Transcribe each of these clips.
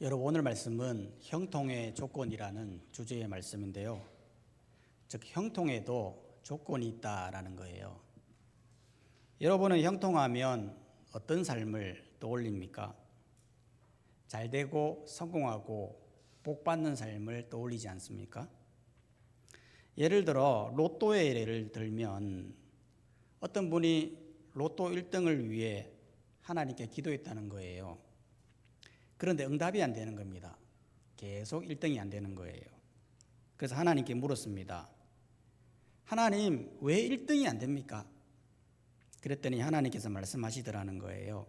여러분, 오늘 말씀은 형통의 조건이라는 주제의 말씀인데요. 즉 형통에도 조건이 있다라는 거예요. 여러분은 형통하면 어떤 삶을 떠올립니까? 잘되고 성공하고 복받는 삶을 떠올리지 않습니까? 예를 들어 로또의 예를 들면 어떤 분이 로또 1등을 위해 하나님께 기도했다는 거예요. 그런데 응답이 안 되는 겁니다. 계속 1등이 안 되는 거예요. 그래서 하나님께 물었습니다. 하나님, 왜 1등이 안 됩니까? 그랬더니 하나님께서 말씀하시더라는 거예요.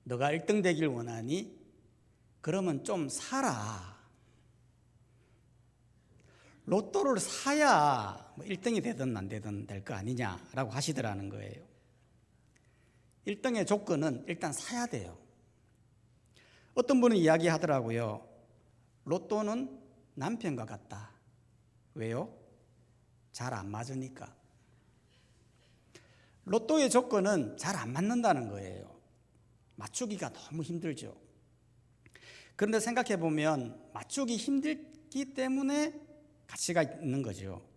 너가 1등 되길 원하니? 그러면 좀 사라. 로또를 사야 1등이 되든 안 되든 될 거 아니냐라고 하시더라는 거예요. 1등의 조건은 일단 사야 돼요. 어떤 분은 이야기하더라고요. 로또는 남편과 같다. 왜요? 잘 안 맞으니까. 로또의 조건은 잘 안 맞는다는 거예요. 맞추기가 너무 힘들죠. 그런데 생각해 보면 맞추기 힘들기 때문에 가치가 있는 거죠.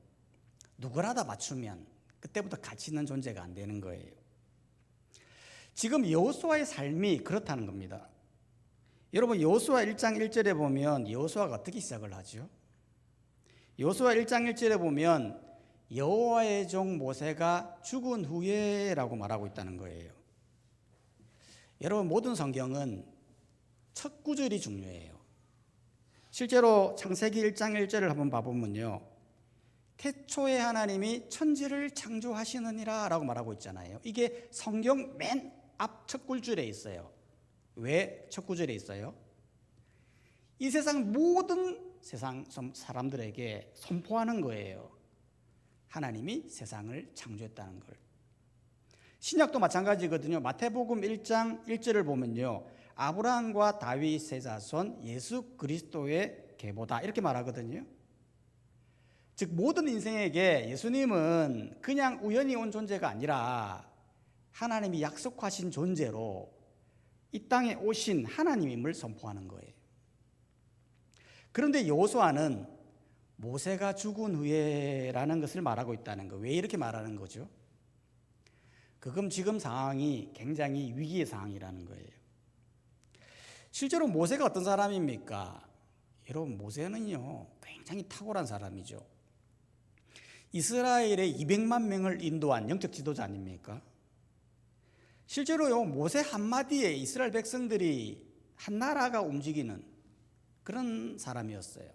누구라도 맞추면 그때부터 가치 있는 존재가 안 되는 거예요. 지금 여호수아의 삶이 그렇다는 겁니다. 여러분, 여호수아 1장 1절에 보면 여호수아가 어떻게 시작을 하죠? 여호수아 1장 1절에 보면 여호와의 종 모세가 죽은 후에라고 말하고 있다는 거예요. 여러분, 모든 성경은 첫 구절이 중요해요. 실제로 창세기 1장 1절을 한번 봐보면요, 태초에 하나님이 천지를 창조하시느니라 라고 말하고 있잖아요. 이게 성경 맨 앞 첫 구절에 있어요. 왜 첫 구절에 있어요? 이 세상 모든 세상 사람들에게 선포하는 거예요. 하나님이 세상을 창조했다는 걸. 신약도 마찬가지거든요. 마태복음 1장 1절을 보면요, 아브라함과 다윗의 자손 예수 그리스도의 계보다 이렇게 말하거든요. 즉 모든 인생에게 예수님은 그냥 우연히 온 존재가 아니라 하나님이 약속하신 존재로 이 땅에 오신 하나님임을 선포하는 거예요. 그런데 여호수아는 모세가 죽은 후에라는 것을 말하고 있다는 거. 왜 이렇게 말하는 거죠? 그건 지금 상황이 굉장히 위기의 상황이라는 거예요. 실제로 모세가 어떤 사람입니까? 여러분, 모세는요 굉장히 탁월한 사람이죠. 이스라엘의 200만 명을 인도한 영적 지도자 아닙니까? 실제로요, 모세 한마디에 이스라엘 백성들이 한 나라가 움직이는 그런 사람이었어요.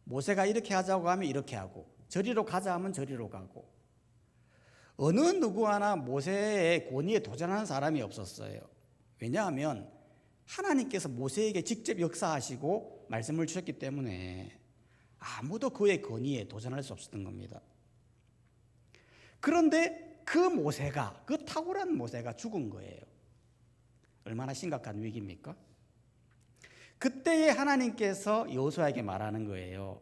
모세가 이렇게 하자고 하면 이렇게 하고, 저리로 가자 하면 저리로 가고, 어느 누구 하나 모세의 권위에 도전하는 사람이 없었어요. 왜냐하면 하나님께서 모세에게 직접 역사하시고 말씀을 주셨기 때문에 아무도 그의 권위에 도전할 수 없었던 겁니다. 그런데 그 모세가, 그 탁월한 모세가 죽은 거예요. 얼마나 심각한 위기입니까? 그때에 하나님께서 여호수아에게 말하는 거예요.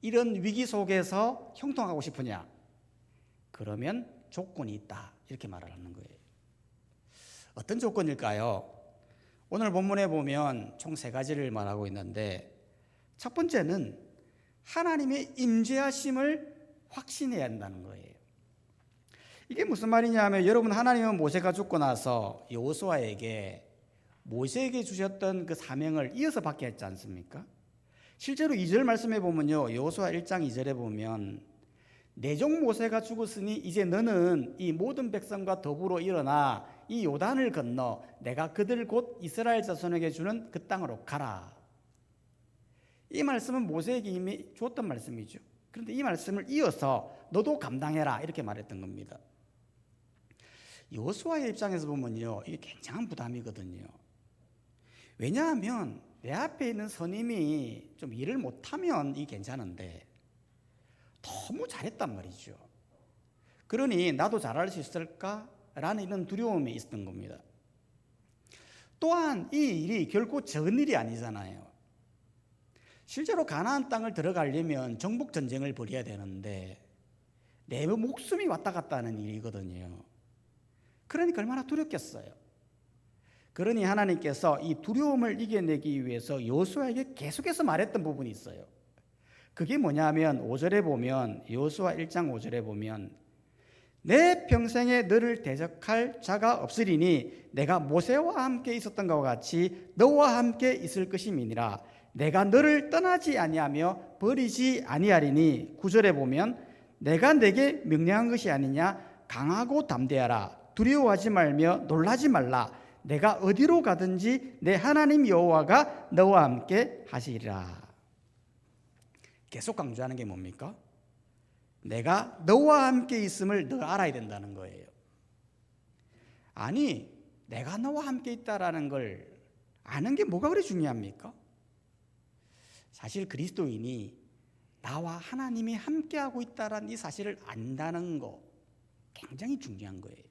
이런 위기 속에서 형통하고 싶으냐? 그러면 조건이 있다. 이렇게 말을 하는 거예요. 어떤 조건일까요? 오늘 본문에 보면 총 3가지를 말하고 있는데, 첫 번째는 하나님의 임재하심을 확신해야 한다는 거예요. 이게 무슨 말이냐 하면, 여러분, 하나님은 모세가 죽고 나서 여호수아에게 모세에게 주셨던 그 사명을 이어서 받게 했지 않습니까? 실제로 2절 말씀에 보면요, 여호수아 1장 2절에 보면 내 종 모세가 죽었으니 이제 너는 이 모든 백성과 더불어 일어나 이 요단을 건너 내가 그들 곧 이스라엘 자손에게 주는 그 땅으로 가라. 이 말씀은 모세에게 이미 주었던 말씀이죠. 그런데 이 말씀을 이어서 너도 감당해라 이렇게 말했던 겁니다. 여호수아의 입장에서 보면요, 이게 굉장한 부담이거든요. 왜냐하면 내 앞에 있는 선임이 좀 일을 못하면 이 괜찮은데 너무 잘했단 말이죠. 그러니 나도 잘할 수 있을까라는 이런 두려움이 있었던 겁니다. 또한 이 일이 결코 적은 일이 아니잖아요. 실제로 가나안 땅을 들어가려면 정복 전쟁을 벌여야 되는데 내 목숨이 왔다 갔다 하는 일이거든요. 그러니까 얼마나 두렵겠어요. 그러니 하나님께서 이 두려움을 이겨내기 위해서 여호수아에게 계속해서 말했던 부분이 있어요. 그게 뭐냐면 5절에 보면, 여호수아 1장 5절에 보면, 내 평생에 너를 대적할 자가 없으리니 내가 모세와 함께 있었던 것과 같이 너와 함께 있을 것임이니라. 내가 너를 떠나지 아니하며 버리지 아니하리니 9절에 보면, 내가 내게 명령한 것이 아니냐. 강하고 담대하라. 두려워하지 말며 놀라지 말라. 내가 어디로 가든지 내 하나님 여호와가 너와 함께 하시리라. 계속 강조하는 게 뭡니까? 내가 너와 함께 있음을 너가 알아야 된다는 거예요. 아니, 내가 너와 함께 있다라는 걸 아는 게 뭐가 그리 중요합니까? 사실 그리스도인이 나와 하나님이 함께하고 있다는 이 사실을 안다는 거 굉장히 중요한 거예요.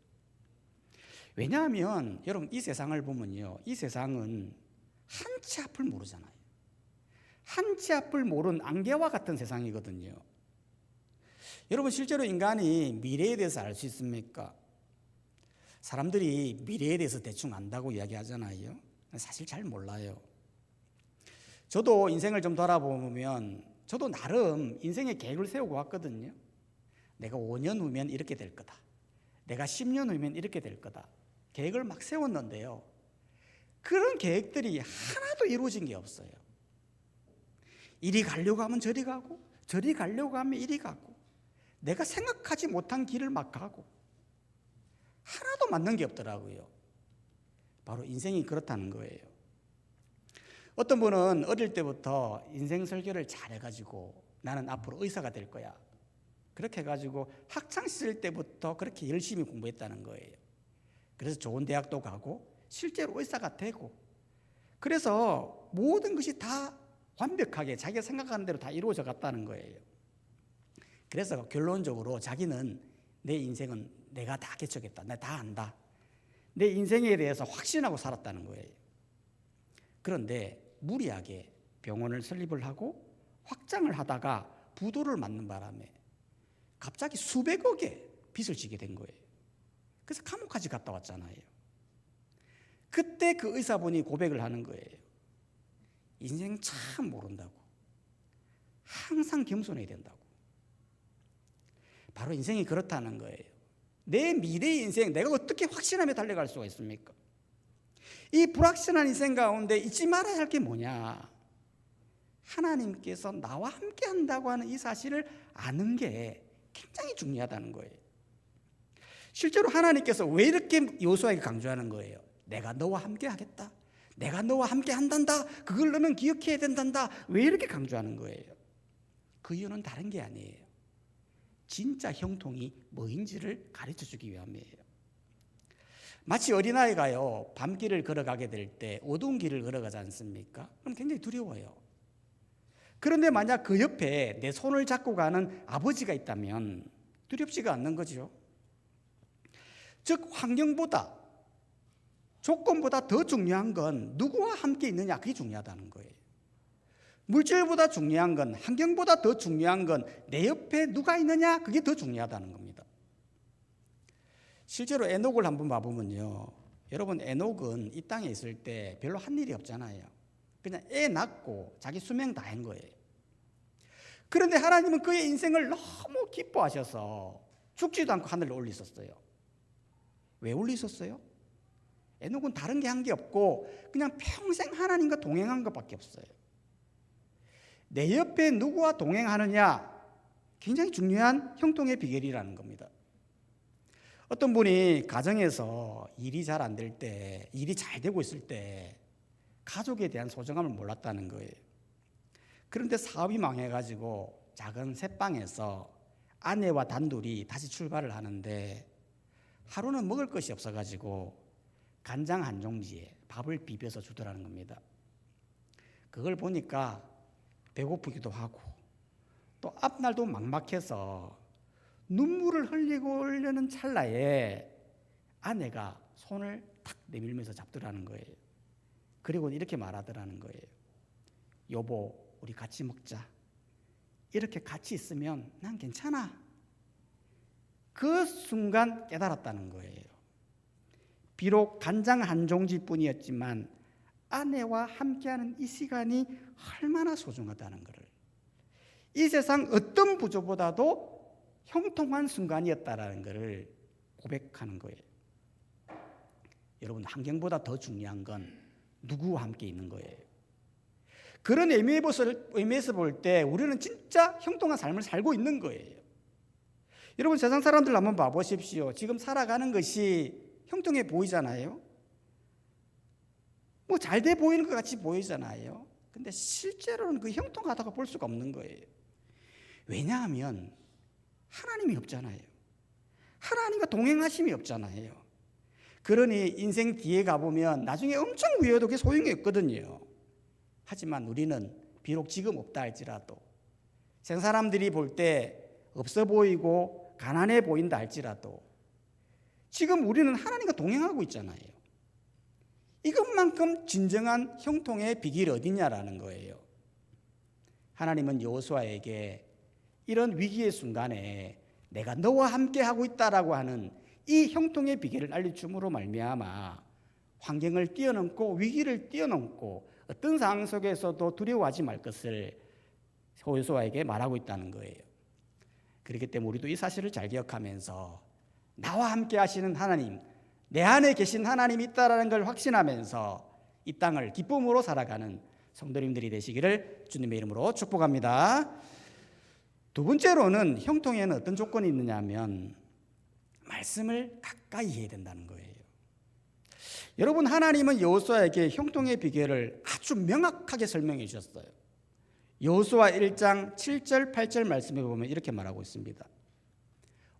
왜냐하면 여러분, 이 세상을 보면요, 이 세상은 한치 앞을 모르잖아요. 한치 앞을 모르는 안개와 같은 세상이거든요. 여러분, 실제로 인간이 미래에 대해서 알 수 있습니까? 사람들이 미래에 대해서 대충 안다고 이야기하잖아요. 사실 잘 몰라요. 저도 인생을 좀 돌아보면 저도 나름 인생의 계획을 세우고 왔거든요. 내가 5년 후면 이렇게 될 거다. 내가 10년 후면 이렇게 될 거다. 계획을 막 세웠는데요. 그런 계획들이 하나도 이루어진 게 없어요. 이리 가려고 하면 저리 가고, 저리 가려고 하면 이리 가고, 내가 생각하지 못한 길을 막 가고, 하나도 맞는 게 없더라고요. 바로 인생이 그렇다는 거예요. 어떤 분은 어릴 때부터 인생 설계를 잘해가지고 나는 앞으로 의사가 될 거야. 그렇게 해가지고 학창시절 때부터 그렇게 열심히 공부했다는 거예요. 그래서 좋은 대학도 가고 실제로 의사가 되고, 그래서 모든 것이 다 완벽하게 자기가 생각하는 대로 다 이루어져 갔다는 거예요. 그래서 결론적으로 자기는 내 인생은 내가 다 개척했다. 내가 다 안다. 내 인생에 대해서 확신하고 살았다는 거예요. 그런데 무리하게 병원을 설립을 하고 확장을 하다가 부도를 맞는 바람에 갑자기 수백억의 빚을 지게 된 거예요. 그래서 감옥까지 갔다 왔잖아요. 그때 그 의사분이 고백을 하는 거예요. 인생 참 모른다고. 항상 겸손해야 된다고. 바로 인생이 그렇다는 거예요. 내 미래의 인생 내가 어떻게 확신하며 달려갈 수가 있습니까? 이 불확실한 인생 가운데 잊지 말아야 할 게 뭐냐? 하나님께서 나와 함께 한다고 하는 이 사실을 아는 게 굉장히 중요하다는 거예요. 실제로 하나님께서 왜 이렇게 여호수아에게 강조하는 거예요? 내가 너와 함께 하겠다. 내가 너와 함께 한단다. 그걸 너는 기억해야 된단다. 왜 이렇게 강조하는 거예요? 그 이유는 다른 게 아니에요. 진짜 형통이 뭐인지를 가르쳐주기 위함이에요. 마치 어린아이가요, 밤길을 걸어가게 될 때 어두운 길을 걸어가지 않습니까? 그럼 굉장히 두려워요. 그런데 만약 그 옆에 내 손을 잡고 가는 아버지가 있다면 두렵지가 않는 거죠. 즉 환경보다, 조건보다 더 중요한 건 누구와 함께 있느냐, 그게 중요하다는 거예요. 물질보다 중요한 건, 환경보다 더 중요한 건 내 옆에 누가 있느냐, 그게 더 중요하다는 겁니다. 실제로 에녹을 한번 봐보면요, 여러분 에녹은 이 땅에 있을 때 별로 한 일이 없잖아요. 그냥 애 낳고 자기 수명 다 한 거예요. 그런데 하나님은 그의 인생을 너무 기뻐하셔서 죽지도 않고 하늘로 올리셨어요. 왜 올리셨어요? 에녹은 다른 게 한 게 없고 그냥 평생 하나님과 동행한 것밖에 없어요. 내 옆에 누구와 동행하느냐, 굉장히 중요한 형통의 비결이라는 겁니다. 어떤 분이 가정에서 일이 잘 안 될 때, 일이 잘 되고 있을 때 가족에 대한 소중함을 몰랐다는 거예요. 그런데 사업이 망해가지고 작은 새방에서 아내와 단둘이 다시 출발을 하는데 하루는 먹을 것이 없어가지고 간장 한 종지에 밥을 비벼서 주더라는 겁니다. 그걸 보니까 배고프기도 하고 또 앞날도 막막해서 눈물을 흘리려는 찰나에 아내가 손을 탁 내밀면서 잡더라는 거예요. 그리고 이렇게 말하더라는 거예요. 여보, 우리 같이 먹자. 이렇게 같이 있으면 난 괜찮아. 그 순간 깨달았다는 거예요. 비록 간장 한 종지뿐이었지만 아내와 함께하는 이 시간이 얼마나 소중하다는 것을, 이 세상 어떤 부조보다도 형통한 순간이었다라는 것을 고백하는 거예요. 여러분, 환경보다 더 중요한 건 누구와 함께 있는 거예요. 그런 의미에서 볼 때 우리는 진짜 형통한 삶을 살고 있는 거예요. 여러분, 세상 사람들 한번 봐보십시오. 지금 살아가는 것이 형통해 보이잖아요. 뭐 잘 돼 보이는 것 같이 보이잖아요. 근데 실제로는 그 형통하다고 볼 수가 없는 거예요. 왜냐하면 하나님이 없잖아요. 하나님과 동행하심이 없잖아요. 그러니 인생 뒤에 가보면 나중에 엄청 위에도 그게 소용이 없거든요. 하지만 우리는 비록 지금 없다 할지라도, 세상 사람들이 볼 때 없어 보이고 가난해 보인다 할지라도 지금 우리는 하나님과 동행하고 있잖아요. 이것만큼 진정한 형통의 비결이 어디냐라는 거예요. 하나님은 여호수아에게 이런 위기의 순간에 내가 너와 함께 하고 있다라고 하는 이 형통의 비결을 알려줌으로 말미암아 환경을 뛰어넘고 위기를 뛰어넘고 어떤 상황 속에서도 두려워하지 말 것을 여호수아에게 말하고 있다는 거예요. 그렇기 때문에 우리도 이 사실을 잘 기억하면서 나와 함께 하시는 하나님, 내 안에 계신 하나님이 있다는 걸 확신하면서 이 땅을 기쁨으로 살아가는 성도님들이 되시기를 주님의 이름으로 축복합니다. 두 번째로는 형통에는 어떤 조건이 있느냐 하면 말씀을 가까이 해야 된다는 거예요. 여러분, 하나님은 여호수아에게 형통의 비결을 아주 명확하게 설명해 주셨어요. 여호수아 1장 7절 8절 말씀에 보면 이렇게 말하고 있습니다.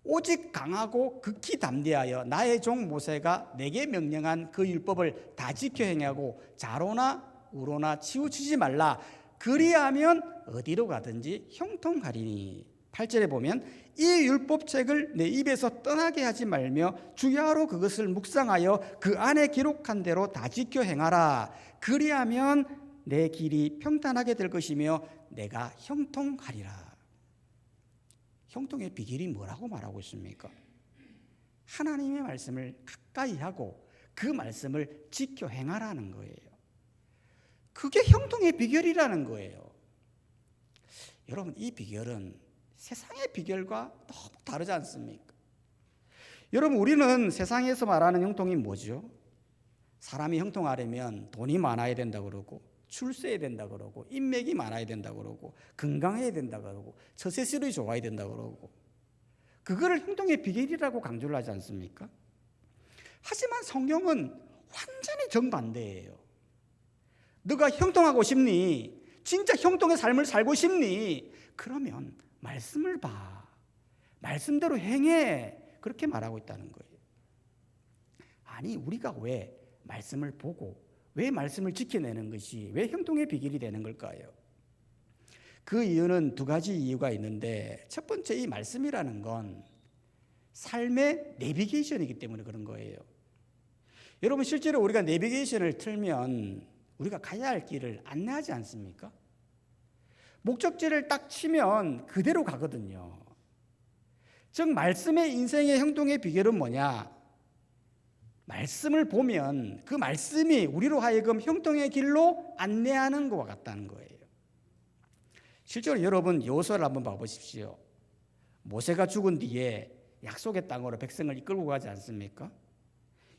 오직 강하고 극히 담대하여 나의 종 모세가 내게 명령한 그 율법을 다 지켜 행하고 좌로나 우로나 치우치지 말라. 그리하면 어디로 가든지 형통하리니. 8절에 보면 이 율법책을 내 입에서 떠나게 하지 말며 주야로 그것을 묵상하여 그 안에 기록한 대로 다 지켜 행하라. 그리하면 내 길이 평탄하게 될 것이며 내가 형통하리라. 형통의 비결이 뭐라고 말하고 있습니까? 하나님의 말씀을 가까이 하고 그 말씀을 지켜 행하라는 거예요. 그게 형통의 비결이라는 거예요. 여러분, 이 비결은 세상의 비결과 너무 다르지 않습니까? 여러분, 우리는 세상에서 말하는 형통이 뭐죠? 사람이 형통하려면 돈이 많아야 된다 그러고 출세해야 된다 그러고 인맥이 많아야 된다 그러고 건강해야 된다 그러고 처세술이 좋아야 된다 그러고 그거를 형통의 비결이라고 강조를 하지 않습니까? 하지만 성경은 완전히 정반대예요. 너가 형통하고 싶니? 진짜 형통의 삶을 살고 싶니? 그러면 말씀을 봐. 말씀대로 행해. 그렇게 말하고 있다는 거예요. 아니, 우리가 왜 말씀을 보고 왜 말씀을 지켜내는 것이 왜 형통의 비결이 되는 걸까요? 그 이유는 두 가지 이유가 있는데, 첫 번째, 이 말씀이라는 건 삶의 내비게이션이기 때문에 그런 거예요. 여러분, 실제로 우리가 내비게이션을 틀면 우리가 가야 할 길을 안내하지 않습니까? 목적지를 딱 치면 그대로 가거든요. 즉, 말씀의 인생의 형통의 비결은 뭐냐? 말씀을 보면 그 말씀이 우리로 하여금 형통의 길로 안내하는 것과 같다는 거예요. 실제로 여러분, 여호수아를 한번 봐보십시오. 모세가 죽은 뒤에 약속의 땅으로 백성을 이끌고 가지 않습니까?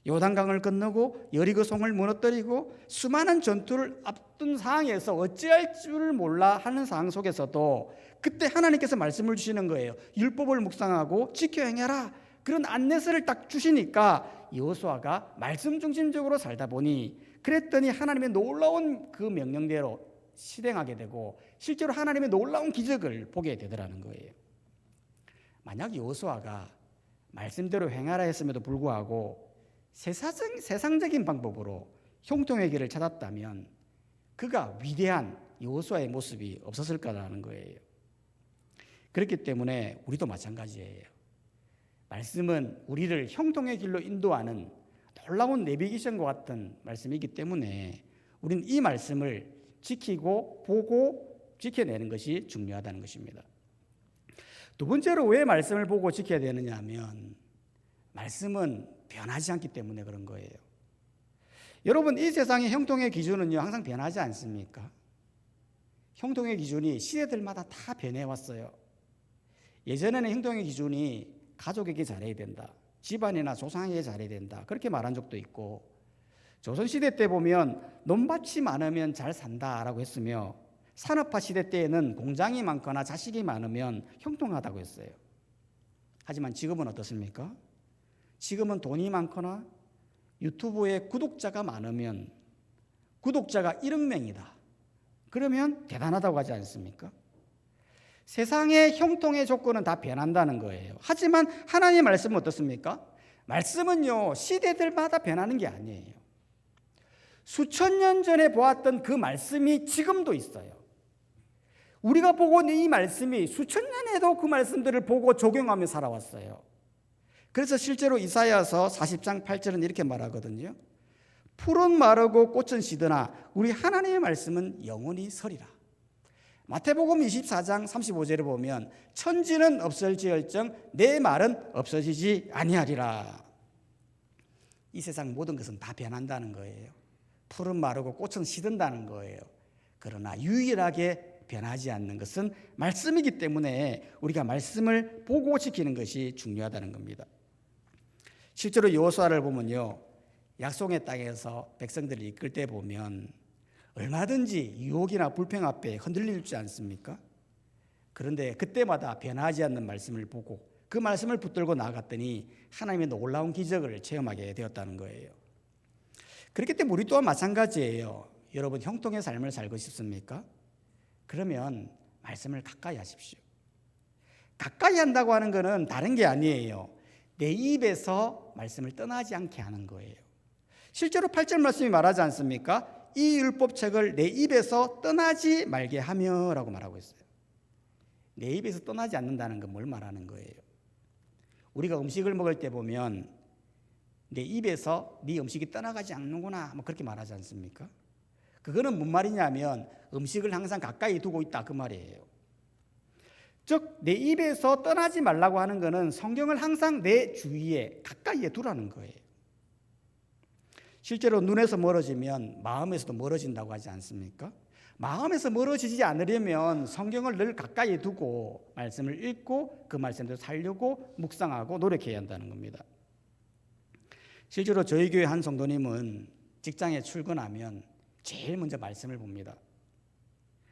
요단강을 건너고 여리고 성을 무너뜨리고 수많은 전투를 앞둔 상황에서 어찌할 줄을 몰라 하는 상황 속에서도 그때 하나님께서 말씀을 주시는 거예요. 율법을 묵상하고 지켜 행해라. 그런 안내서를 딱 주시니까 여호수아가 말씀 중심적으로 살다 보니 그랬더니 하나님의 놀라운 그 명령대로 실행하게 되고 실제로 하나님의 놀라운 기적을 보게 되더라는 거예요. 만약 여호수아가 말씀대로 행하라 했음에도 불구하고 세상적인 방법으로 형통의 길을 찾았다면 그가 위대한 여호수아의 모습이 없었을 거라는 거예요. 그렇기 때문에 우리도 마찬가지예요. 말씀은 우리를 형통의 길로 인도하는 놀라운 내비게이션과 같은 말씀이기 때문에 우리는 이 말씀을 지키고 보고 지켜내는 것이 중요하다는 것입니다. 두 번째로 왜 말씀을 보고 지켜야 되느냐 하면 말씀은 변하지 않기 때문에 그런 거예요. 여러분, 이 세상의 형통의 기준은요 항상 변하지 않습니까? 형통의 기준이 시대들마다 다 변해왔어요. 예전에는 형통의 기준이 가족에게 잘해야 된다, 집안이나 조상에게 잘해야 된다, 그렇게 말한 적도 있고, 조선시대 때 보면 논밭이 많으면 잘 산다라고 했으며, 산업화 시대 때에는 공장이 많거나 자식이 많으면 형통하다고 했어요. 하지만 지금은 어떻습니까? 지금은 돈이 많거나 유튜브에 구독자가 많으면, 구독자가 1억 명이다, 그러면 대단하다고 하지 않습니까? 세상의 형통의 조건은 다 변한다는 거예요. 하지만 하나님의 말씀은 어떻습니까? 말씀은요 시대들마다 변하는 게 아니에요. 수천 년 전에 보았던 그 말씀이 지금도 있어요. 우리가 보고 있는 이 말씀이 수천 년에도 그 말씀들을 보고 적용하며 살아왔어요. 그래서 실제로 이사야서 40장 8절은 이렇게 말하거든요. 풀은 마르고 꽃은 시드나 우리 하나님의 말씀은 영원히 서리라. 마태복음 24장 35절에 보면 천지는 없을지언정 내 말은 없어지지 아니하리라. 이 세상 모든 것은 다 변한다는 거예요. 풀은 마르고 꽃은 시든다는 거예요. 그러나 유일하게 변하지 않는 것은 말씀이기 때문에 우리가 말씀을 보고 지키는 것이 중요하다는 겁니다. 실제로 여호수아를 보면요, 약속의 땅에서 백성들을 이끌 때 보면 얼마든지 유혹이나 불평 앞에 흔들리지 않습니까? 그런데 그때마다 변하지 않는 말씀을 보고 그 말씀을 붙들고 나아갔더니 하나님의 놀라운 기적을 체험하게 되었다는 거예요. 그렇기 때문에 우리 또한 마찬가지예요. 여러분, 형통의 삶을 살고 싶습니까? 그러면 말씀을 가까이 하십시오. 가까이 한다고 하는 것은 다른 게 아니에요. 내 입에서 말씀을 떠나지 않게 하는 거예요. 실제로 8절 말씀이 말하지 않습니까? 이 율법책을 내 입에서 떠나지 말게 하며 라고 말하고 있어요. 내 입에서 떠나지 않는다는 건 뭘 말하는 거예요? 우리가 음식을 먹을 때 보면 내 입에서 네 음식이 떠나가지 않는구나, 뭐 그렇게 말하지 않습니까? 그거는 뭔 말이냐면 음식을 항상 가까이 두고 있다, 그 말이에요. 즉 내 입에서 떠나지 말라고 하는 것은 성경을 항상 내 주위에 가까이에 두라는 거예요. 실제로 눈에서 멀어지면 마음에서도 멀어진다고 하지 않습니까? 마음에서 멀어지지 않으려면 성경을 늘 가까이 두고 말씀을 읽고 그 말씀대로 살려고 묵상하고 노력해야 한다는 겁니다. 실제로 저희 교회 한 성도님은 직장에 출근하면 제일 먼저 말씀을 봅니다.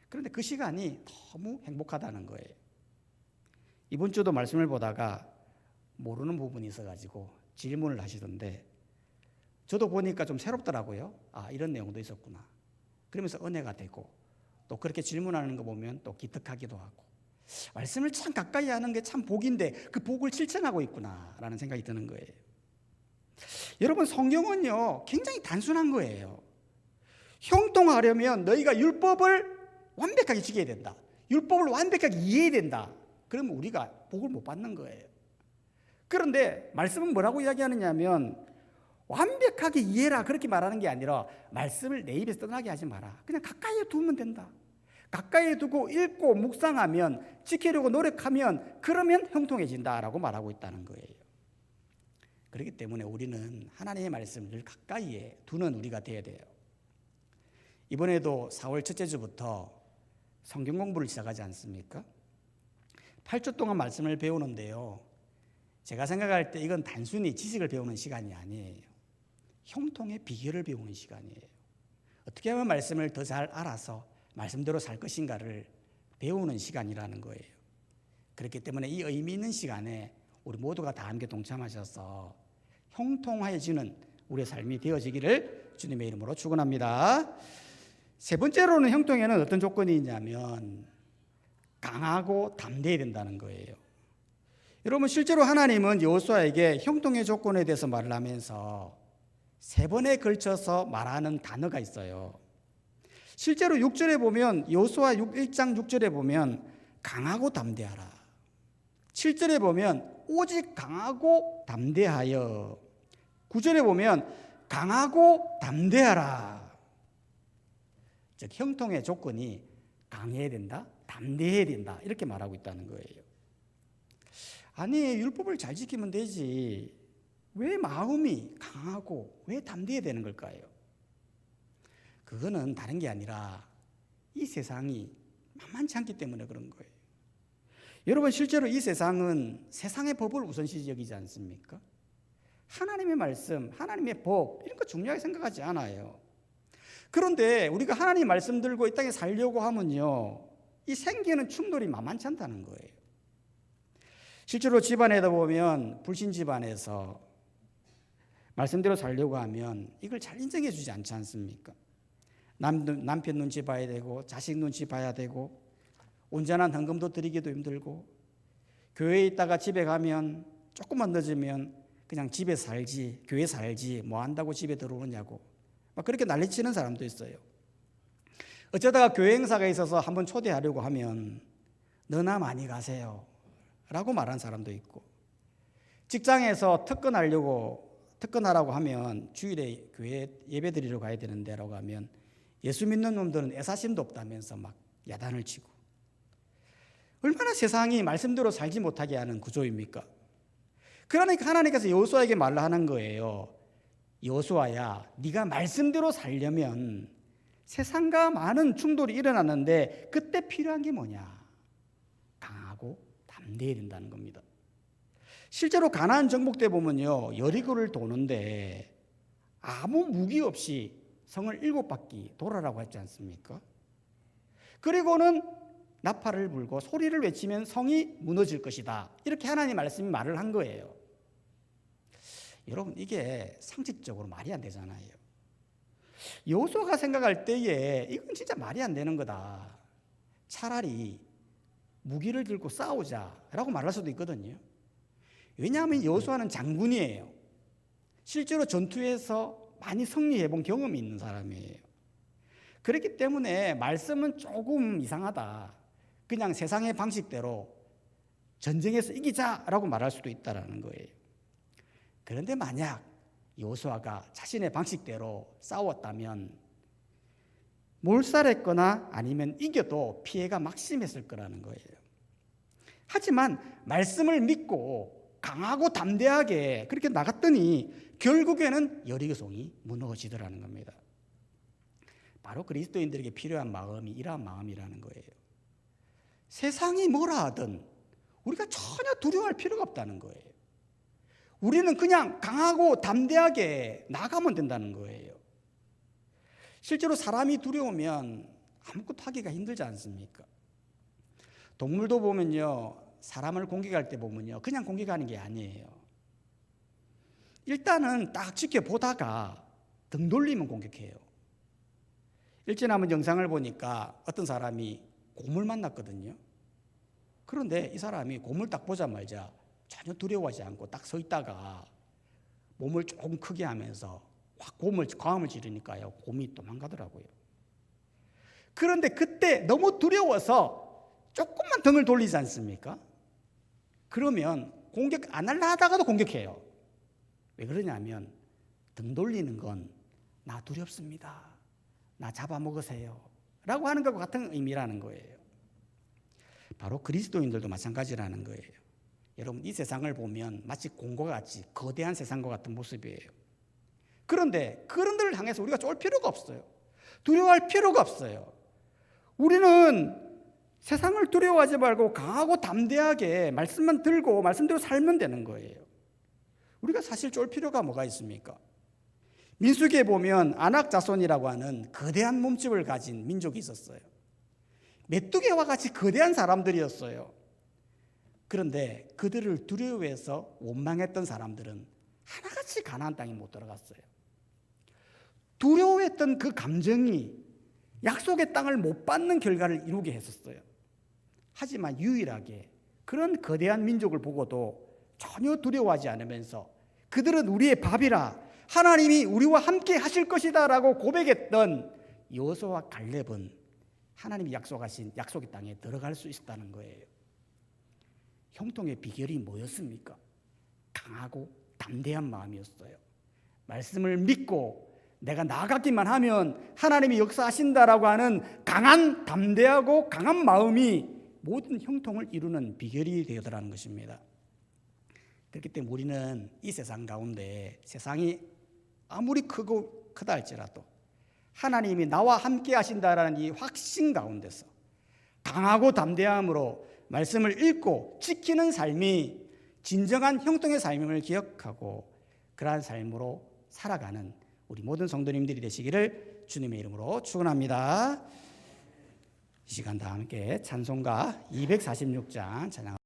그런데 그 시간이 너무 행복하다는 거예요. 이번 주도 말씀을 보다가 모르는 부분이 있어가지고 질문을 하시던데 저도 보니까 좀 새롭더라고요. 아, 이런 내용도 있었구나. 그러면서 은혜가 되고 또 그렇게 질문하는 거 보면 또 기특하기도 하고, 말씀을 참 가까이 하는 게 참 복인데 그 복을 실천하고 있구나라는 생각이 드는 거예요. 여러분, 성경은요 굉장히 단순한 거예요. 형통하려면 너희가 율법을 완벽하게 지켜야 된다, 율법을 완벽하게 이해해야 된다. 그러면 우리가 복을 못 받는 거예요. 그런데 말씀은 뭐라고 이야기하느냐면 완벽하게 이해라, 그렇게 말하는 게 아니라 말씀을 내 입에서 떠나게 하지 마라. 그냥 가까이에 두면 된다. 가까이에 두고 읽고 묵상하면, 지키려고 노력하면, 그러면 형통해진다라고 말하고 있다는 거예요. 그렇기 때문에 우리는 하나님의 말씀을 늘 가까이에 두는 우리가 되어야 돼요. 이번에도 4월 첫째 주부터 성경 공부를 시작하지 않습니까? 8주 동안 말씀을 배우는데요, 제가 생각할 때 이건 단순히 지식을 배우는 시간이 아니에요. 형통의 비결을 배우는 시간이에요. 어떻게 하면 말씀을 더 잘 알아서 말씀대로 살 것인가를 배우는 시간이라는 거예요. 그렇기 때문에 이 의미 있는 시간에 우리 모두가 다 함께 동참하셔서 형통해지는 우리의 삶이 되어지기를 주님의 이름으로 축원합니다. 세 번째로는 형통에는 어떤 조건이 있냐면 강하고 담대해야 된다는 거예요. 여러분, 실제로 하나님은 여호수아에게 형통의 조건에 대해서 말을 하면서 3번에 걸쳐서 말하는 단어가 있어요. 실제로 6절에 보면, 여호수아 1장 6절에 보면 강하고 담대하라. 7절에 보면 오직 강하고 담대하여. 9절에 보면 강하고 담대하라. 즉 형통의 조건이 강해야 된다, 담대해야 된다, 이렇게 말하고 있다는 거예요. 아니, 율법을 잘 지키면 되지, 왜 마음이 강하고 왜 담대해야 되는 걸까요? 그거는 다른 게 아니라 이 세상이 만만치 않기 때문에 그런 거예요. 여러분, 실제로 이 세상은 세상의 법을 우선시 여기지 않습니까? 하나님의 말씀, 하나님의 법, 이런 거 중요하게 생각하지 않아요. 그런데 우리가 하나님 말씀 들고 이 땅에 살려고 하면요, 이 생기는 충돌이 만만치 않다는 거예요. 실제로 집안에다 보면 불신 집안에서 말씀대로 살려고 하면 이걸 잘 인정해 주지 않지 않습니까? 남편 눈치 봐야 되고 자식 눈치 봐야 되고 온전한 헌금도 드리기도 힘들고 교회에 있다가 집에 가면 조금만 늦으면 그냥 집에 살지 교회 살지 뭐 한다고 집에 들어오느냐고 막 그렇게 난리치는 사람도 있어요. 어쩌다가 교회 행사가 있어서 한번 초대하려고 하면 너나 많이 가세요 라고 말하는 사람도 있고, 직장에서 특근하라고 하면 주일에 교회 예배 드리러 가야 되는데 라고 하면 예수 믿는 놈들은 애사심도 없다면서 막 야단을 치고, 얼마나 세상이 말씀대로 살지 못하게 하는 구조입니까? 그러니까 하나님께서 여호수아에게 말을 하는 거예요. 여호수아야, 네가 말씀대로 살려면 세상과 많은 충돌이 일어났는데 그때 필요한 게 뭐냐? 강하고 담대해야 된다는 겁니다. 실제로 가나안 정복 때 보면요, 여리고를 도는데 아무 무기 없이 성을 7바퀴 돌아라고 했지 않습니까? 그리고는 나팔을 불고 소리를 외치면 성이 무너질 것이다, 이렇게 하나님 말씀이 말을 한 거예요. 여러분, 이게 상식적으로 말이 안 되잖아요. 여호수아가 생각할 때에 이건 진짜 말이 안 되는 거다, 차라리 무기를 들고 싸우자라고 말할 수도 있거든요. 왜냐하면 여호수아는 장군이에요. 실제로 전투에서 많이 승리해본 경험이 있는 사람이에요. 그렇기 때문에 말씀은 조금 이상하다, 그냥 세상의 방식대로 전쟁에서 이기자라고 말할 수도 있다는 거예요. 그런데 만약 여호수아가 자신의 방식대로 싸웠다면 몰살했거나 아니면 이겨도 피해가 막심했을 거라는 거예요. 하지만 말씀을 믿고 강하고 담대하게 그렇게 나갔더니 결국에는 여리고성이 무너지더라는 겁니다. 바로 그리스도인들에게 필요한 마음이 이러한 마음이라는 거예요. 세상이 뭐라 하든 우리가 전혀 두려워할 필요가 없다는 거예요. 우리는 그냥 강하고 담대하게 나가면 된다는 거예요. 실제로 사람이 두려우면 아무것도 하기가 힘들지 않습니까? 동물도 보면요, 사람을 공격할 때 보면요, 그냥 공격하는 게 아니에요. 일단은 딱 지켜보다가 등 돌리면 공격해요. 일전에 한번 영상을 보니까 어떤 사람이 곰을 만났거든요. 그런데 이 사람이 곰을 딱 보자마자 전혀 두려워하지 않고 딱 서 있다가 몸을 조금 크게 하면서 확 과음을 지르니까요, 곰이 도망가더라고요. 그런데 그때 너무 두려워서 조금만 등을 돌리지 않습니까? 그러면 공격 안 하려 하다가도 공격해요. 왜 그러냐면 등 돌리는 건 나 두렵습니다, 나 잡아먹으세요 라고 하는 것과 같은 의미라는 거예요. 바로 그리스도인들도 마찬가지라는 거예요. 여러분, 이 세상을 보면 마치 곰과 같이 거대한 세상과 같은 모습이에요. 그런데 그런들을 향해서 우리가 쫄 필요가 없어요. 두려워할 필요가 없어요. 우리는 세상을 두려워하지 말고 강하고 담대하게 말씀만 들고 말씀대로 살면 되는 거예요. 우리가 사실 쫄 필요가 뭐가 있습니까? 민수기에 보면 아낙 자손이라고 하는 거대한 몸집을 가진 민족이 있었어요. 메뚜기와 같이 거대한 사람들이었어요. 그런데 그들을 두려워해서 원망했던 사람들은 하나같이 가나안 땅에 못 들어갔어요. 두려워했던 그 감정이 약속의 땅을 못 받는 결과를 이루게 했었어요. 하지만 유일하게 그런 거대한 민족을 보고도 전혀 두려워하지 않으면서 그들은 우리의 밥이라 하나님이 우리와 함께 하실 것이다 라고 고백했던 여호수아와 갈렙은 하나님이 약속하신 약속의 땅에 들어갈 수 있었다는 거예요. 형통의 비결이 뭐였습니까? 강하고 담대한 마음이었어요. 말씀을 믿고 내가 나아가기만 하면 하나님이 역사하신다라고 하는 강한 담대하고 강한 마음이 모든 형통을 이루는 비결이 되더라는 것입니다. 그렇기 때문에 우리는 이 세상 가운데 세상이 아무리 크다 할지라도 하나님이 나와 함께 하신다라는 이 확신 가운데서 강하고 담대함으로 말씀을 읽고 지키는 삶이 진정한 형통의 삶임을 기억하고 그러한 삶으로 살아가는 우리 모든 성도님들이 되시기를 주님의 이름으로 축원합니다. 이 시간 다 함께 찬송가 246장 찬양